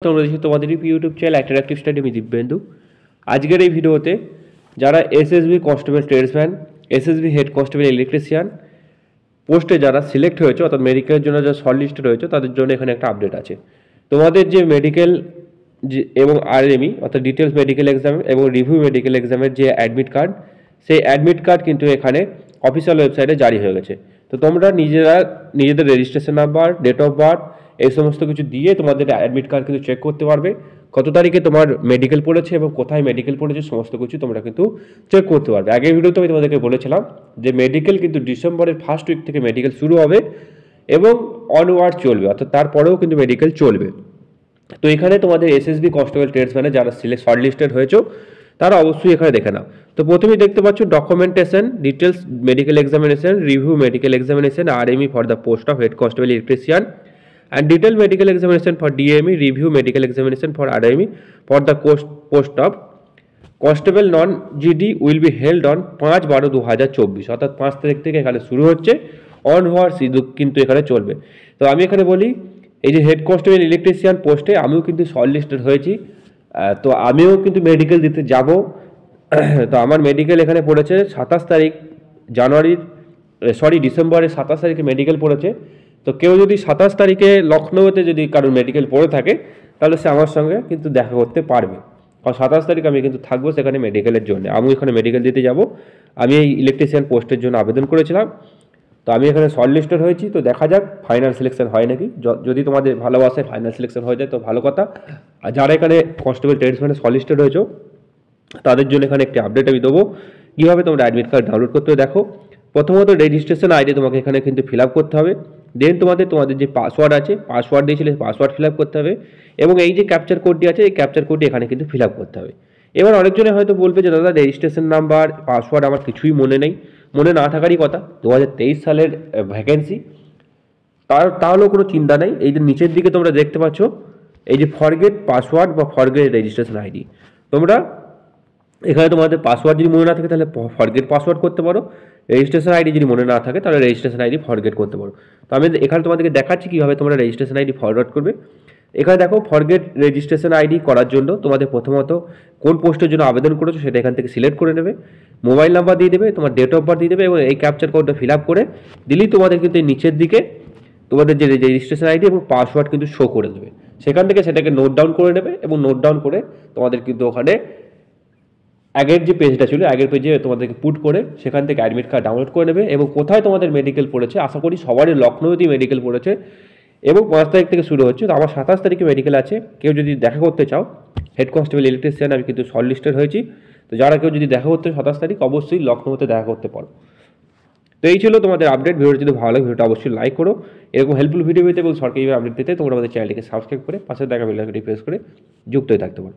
তোমরা দেখছো তোমাদের ইউটিউব চ্যানেল ইন্টারঅ্যাক্টিভ স্টাডি আমি দিব্যেন্দু। আজকের এই ভিডিওতে যারা SSB constable tradesman, SSB head constable electrician পোস্টে যারা সিলেক্ট হয়েছে অর্থাৎ মেডিকেলের জন্য যারা শর্ট লিস্টে রয়েছে তাদের জন্য এখানে একটা আপডেট আছে। তোমাদের যে মেডিকেল এবং আরএমই অর্থাৎ ডিটেলস মেডিকেল এক্সাম এবং রিভিউ মেডিকেল এক্সামের যে অ্যাডমিট কার্ড, সেই অ্যাডমিট কার্ড কিন্তু এখানে অফিসিয়াল ওয়েবসাইটে জারি হয়ে গেছে। তো তোমরা নিজেদের registration number, date of birth এই সমস্ত কিছু দিয়ে তোমাদের অ্যাডমিট কার্ড কিন্তু চেক করতে পারবে। কত তারিখে তোমার মেডিকেল পড়েছে এবং কোথায় মেডিকেল পড়েছে সমস্ত কিছু তোমরা কিন্তু চেক করতে পারবে। আগের ভিডিওতে আমি তোমাদেরকে বলেছিলাম যে মেডিকেল কিন্তু ডিসেম্বরের ফার্স্ট উইক থেকে মেডিকেল শুরু হবে এবং অনওয়ার্ড চলবে, অর্থাৎ তারপরেও কিন্তু মেডিকেল চলবে। তো এখানে তোমাদের এসএসবি কনস্টেবল ট্রেডসম্যানে যারা শর্ট লিস্টেড হয়েছে তারা অবশ্যই এখানে দেখে নাও। তো প্রথমেই দেখতে পাচ্ছ documentation, details medical examination, review medical examination, RME for the post of head constable electrician and detailed medical examination for DME, review medical examination for RME for the post of constable non GD will be held on 5/12/2024 অর্থাৎ 5 তারিখ থেকে এখানে শুরু হচ্ছে, on হওয়ার কিন্তু এখানে চলবে। তো আমি এখানে বলি এই যে হেড কনস্টেবল ইলেকট্রিশিয়ান পোস্টে আমিও কিন্তু শর্ট লিস্টেড হয়েছি। তো আমিও কিন্তু মেডিকেল দিতে যাব। তো আমার মেডিকেল এখানে পড়েছে 27 তারিখ ডিসেম্বরের 27 তারিখে মেডিকেল পড়েছে। তো কেউ যদি 27 তারিখে লখনৌতে যদি কারোর মেডিকেল পড়ে থাকে তাহলে সে আমার সঙ্গে কিন্তু দেখা করতে পারবে, কারণ 27 তারিখ আমি কিন্তু থাকবো সেখানে মেডিকেলের জন্য। আমি এখানে মেডিকেল দিতে যাব। আমি এই ইলেকট্রিশিয়ান পোস্টের জন্য আবেদন করেছিলাম। তো আমি এখানে শর্ট লিস্টেড হয়েছি। তো দেখা যাক ফাইনাল সিলেকশন হয় নাকি। যদি তোমাদের ভালোবাসে ফাইনাল সিলেকশন হয়ে যায় তো ভালো কথা। আর যারা এখানে কনস্টেবল ট্রেডসম্যানে শর্ট লিস্টেড হয়েছো তাদের জন্য এখানে একটি আপডেট আমি দেবো কীভাবে তোমরা অ্যাডমিট কার্ড ডাউনলোড করতে হবে। দেখো, প্রথমত রেজিস্ট্রেশন আইডি তোমাকে এখানে কিন্তু ফিল আপ করতে হবে। দেন তোমাদের যে পাসওয়ার্ড আছে, পাসওয়ার্ড দিয়েছিলে পাসওয়ার্ড ফিল আপ করতে হবে এবং এই যে ক্যাপচার কোডটি আছে এই ক্যাপচার কোডটি এখানে কিন্তু ফিল আপ করতে হবে। এবার অনেকজনে হয়তো বলবে যে দাদা রেজিস্ট্রেশন নাম্বার, পাসওয়ার্ড আমার কিছুই মনে নেই। মনে না থাকারই কথা, 2023 সালের ভ্যাকেন্সি, তাহলেও কোনো চিন্তা নেই। এই যে নিচের দিকে তোমরা দেখতে পাচ্ছ এই যে ফরগেট পাসওয়ার্ড বা ফরগেট রেজিস্ট্রেশন আইডি, তোমরা এখানে তোমাদের পাসওয়ার্ড যদি মনে না থাকে তাহলে ফরগেট পাসওয়ার্ড করতে পারো, রেজিস্ট্রেশন আইডি যদি মনে না থাকে তাহলে রেজিস্ট্রেশন আইডি ফরগেট করতে পারো। তো আমি এখানে তোমাদেরকে দেখাচ্ছি কীভাবে তোমরা রেজিস্ট্রেশন আইডি ফরওয়ার্ড করবে। এখানে দেখো ফরগেট রেজিস্ট্রেশন আইডি করার জন্য তোমাদের প্রথমত কোন পোস্টের জন্য আবেদন করেছো সেটা এখান থেকে সিলেক্ট করে নেবে, মোবাইল নাম্বার দিয়ে দেবে, তোমার ডেট অফ বার্থ দিয়ে দেবে এবং এই ক্যাপচার কোডটা ফিল আপ করে দিলেই তোমাদের কিন্তু নিচের দিকে তোমাদের যে রেজিস্ট্রেশন আইডি এবং পাসওয়ার্ড কিন্তু শো করে দেবে। সেখান থেকে সেটাকে নোট ডাউন করে নেবে এবং নোট ডাউন করে তোমাদের কিন্তু ওখানে আগের যে পেজটা ছিল আগের পেজে তোমাদেরকে পুট করে সেখান থেকে অ্যাডমিট কার্ড ডাউনলোড করে নেবে এবং কোথায় তোমাদের মেডিকেল পড়েছে, আশা করি সবারই লখনৌতেই মেডিকেল পড়েছে এবং 5 তারিখ থেকে শুরু হচ্ছে। তো আমার 27 তারিখে মেডিকেল আছে। কেউ যদি দেখা করতে চাও হেড কনস্টেবল ইলেকট্রিশিয়ান আমি কিন্তু শর্ট লিস্টেড হয়েছি। তো যারা কেউ যদি দেখা করতে 27 তারিখ অবশ্যই লখনৌতে দেখা করতে পারো। তো এই ছিল তোমাদের আপডেট। ভিডিওটা যদি ভালো লাগে ভিডিওটা অবশ্যই লাইক করো। এরকম হেল্পফুল ভিডিও পেতে এবং সরকারি আপডেট পেতে তোমরা আমাদের চ্যানেলটিকে সাবস্ক্রাইব করে পাশে দেখা বেল আইকনটি প্রেস করে যুক্ত হয়ে থাকতে পারো।